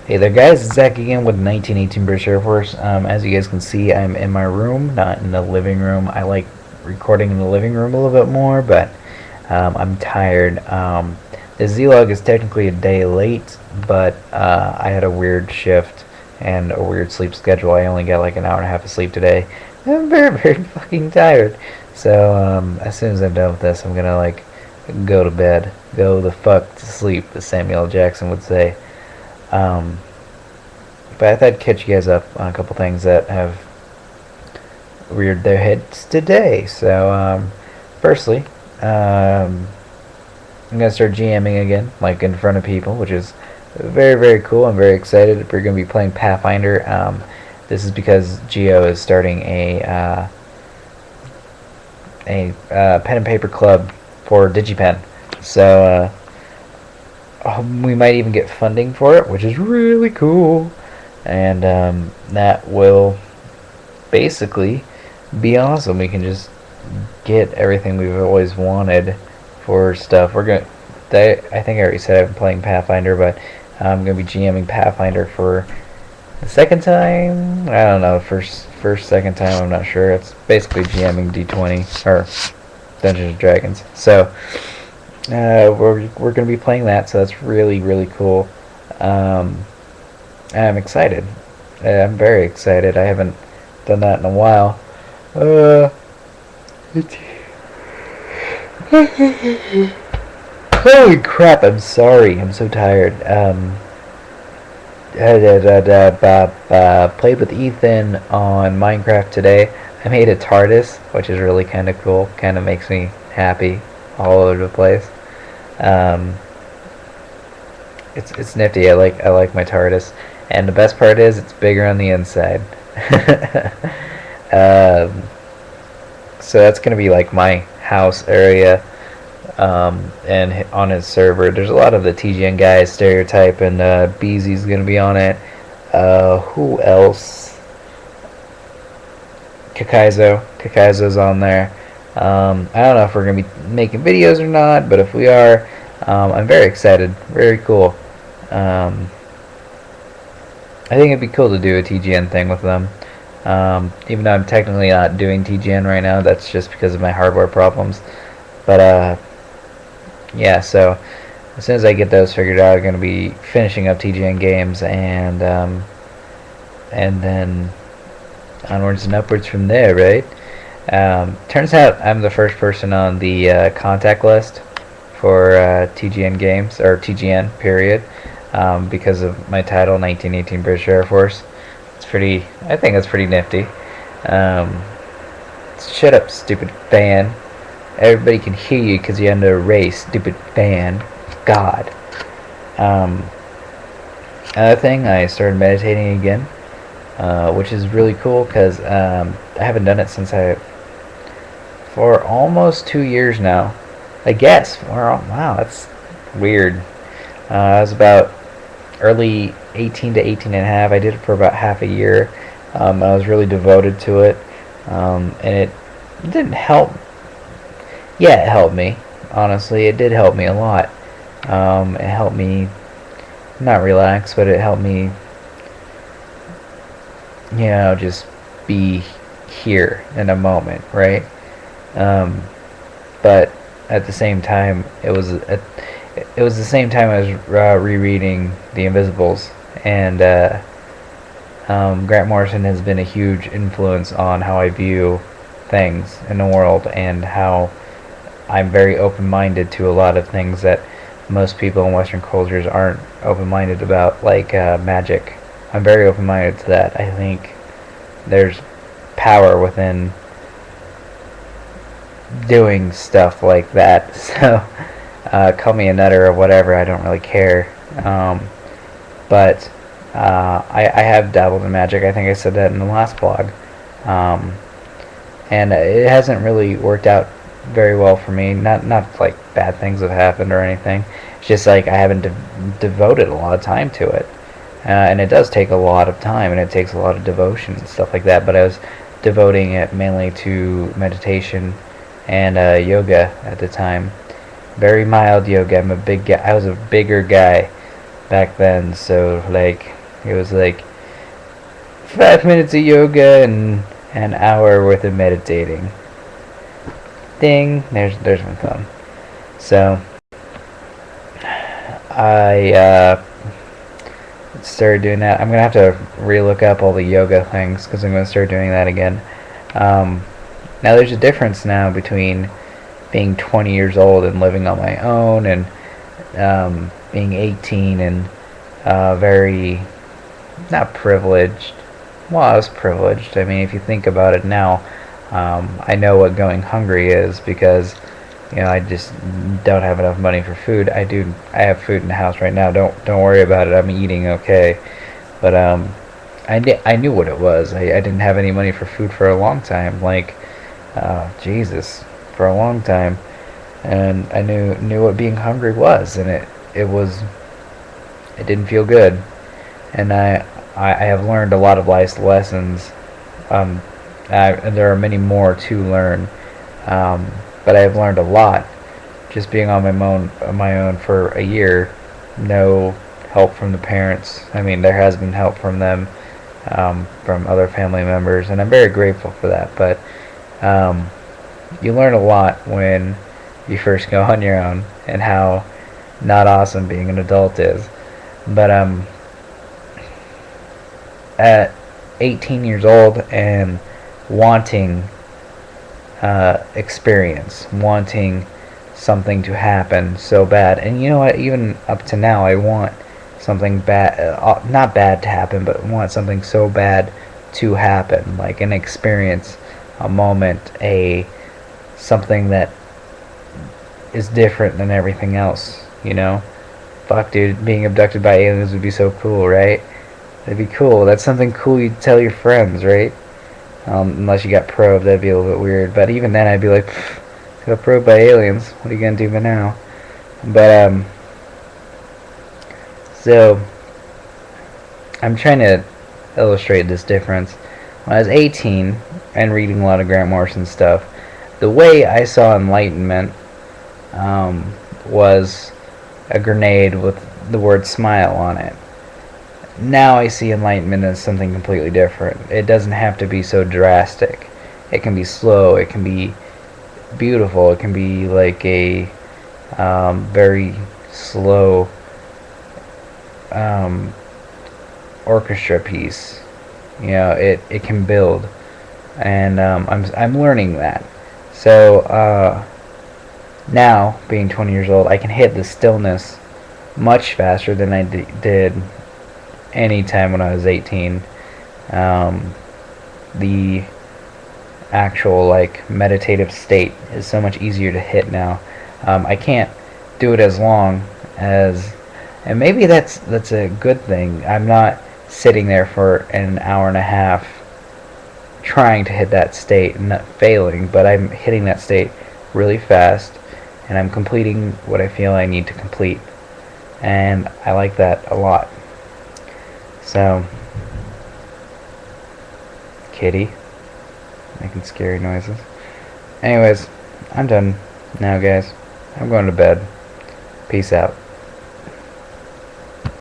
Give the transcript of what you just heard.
Hey there guys, it's Zach again with 1918 British Air Force. As you guys can see, I'm in my room, not in the living room. I like recording in the living room a little bit more, but I'm tired. The Zlog is technically a day late, but I had a weird shift and a weird sleep schedule. I only got like an hour and a half of sleep today. I'm very, very fucking tired. So as soon as I'm done with this, I'm gonna like go to bed. Go the fuck to sleep, as Samuel L. Jackson would say. Um, but I thought I'd catch you guys up on a couple things that have reared their heads today. So, firstly, I'm going to start GMing again, like in front of people, which is very, very cool. I'm very excited. We're going to be playing Pathfinder. This is because Geo is starting a pen and paper club for DigiPen. So, we might even get funding for it, which is really cool. And that will basically be awesome. We can just get everything we've always wanted for stuff. I think I already said I'm playing Pathfinder, but I'm gonna be GMing Pathfinder for the second time. I don't know, second time. I'm not sure. It's basically GMing D20 or Dungeons and Dragons. So we're gonna be playing that. So that's really, really cool. I'm excited. I'm very excited. I haven't done that in a while. Holy crap! I'm sorry. I'm so tired. Played with Ethan on Minecraft today. I made a TARDIS, which is really kind of cool. Kind of makes me happy all over the place. It's nifty. I like my TARDIS. And the best part is it's bigger on the inside. So that's going to be like my house area. And on his server, there's a lot of the TGN guys, Stereotype, and BZ's going to be on it. Who else? Kakaizo's on there. I don't know if we're going to be making videos or not, but if we are, I'm very excited. Very cool. I think it'd be cool to do a TGN thing with them. Even though I'm technically not doing TGN right now, that's just because of my hardware problems. But yeah, so as soon as I get those figured out, I'm going to be finishing up TGN games and then onwards and upwards from there, right? Turns out I'm the first person on the contact list for TGN games, or TGN, period. Because of my title, 1918 British Air Force. I think it's pretty nifty. Shut up, stupid fan. Everybody can hear you because you're under a race, stupid fan. God. Another thing, I started meditating again, which is really cool because I haven't done it for almost 2 years now. I guess. Wow, that's weird. I was about early 18 to 18 and a half. I did it for about half a year. I was really devoted to it. And it didn't help. Yeah, it helped me. Honestly, it did help me a lot. It helped me not relax, but it helped me, just be here in a moment, right? But at the same time, it was the same time I was rereading The Invisibles, and Grant Morrison has been a huge influence on how I view things in the world, and how I'm very open-minded to a lot of things that most people in Western cultures aren't open-minded about, like magic. I'm very open-minded to that. I think there's power within doing stuff like that, so call me a nutter or whatever, I don't really care. But I have dabbled in magic. I think I said that in the last blog. And it hasn't really worked out very well for me. Not like bad things have happened or anything. It's just like I haven't devoted a lot of time to it. And it does take a lot of time, and it takes a lot of devotion and stuff like that. But I was devoting it mainly to meditation and yoga at the time. Very mild yoga. I'm a big guy. I was a bigger guy back then, so like It was like 5 minutes of yoga and an hour worth of meditating. Ding, there's my phone. So I started doing that. I'm gonna have to relook up all the yoga things because I'm gonna start doing that again. Now there's a difference now between being 20 years old and living on my own and being 18 and very not privileged. Well, I was privileged. I mean, if you think about it now, I know what going hungry is because I just don't have enough money for food. I have food in the house right now. Don't worry about it. I'm eating okay. But I knew what it was. I didn't have any money for food for a long time. Like Jesus, for a long time, and I knew what being hungry was, and it didn't feel good. And I have learned a lot of life lessons. There are many more to learn. But I have learned a lot just being on my own for a year. No help from the parents. I mean, there has been help from them, from other family members, and I'm very grateful for that. But you learn a lot when you first go on your own, and how not awesome being an adult is. But at 18 years old and wanting experience, wanting something to happen so bad. And you know what, even up to now I want something bad, not bad to happen, but want something so bad to happen, like an experience, a moment, something that is different than everything else. Fuck, dude, being abducted by aliens would be so cool, right? That'd be cool. That's something cool you'd tell your friends, right? Unless you got probed, that'd be a little bit weird. But even then, I'd be like, got probed by aliens. What are you gonna do by now? But so I'm trying to illustrate this difference. When I was 18 and reading a lot of Grant Morrison stuff, the way I saw enlightenment was a grenade with the word smile on it. Now I see enlightenment as something completely different. It doesn't have to be so drastic. It can be slow. It can be beautiful. It can be like a very slow orchestra piece. It can build, and I'm learning that. So now, being 20 years old, I can hit the stillness much faster than I did any time when I was 18. The actual meditative state is so much easier to hit now. I can't do it as long as, and maybe that's a good thing. I'm not sitting there for an hour and a half trying to hit that state and not failing, but I'm hitting that state really fast, and I'm completing what I feel I need to complete, and I like that a lot. So, kitty making scary noises. Anyways, I'm done now, guys. I'm going to bed. Peace out.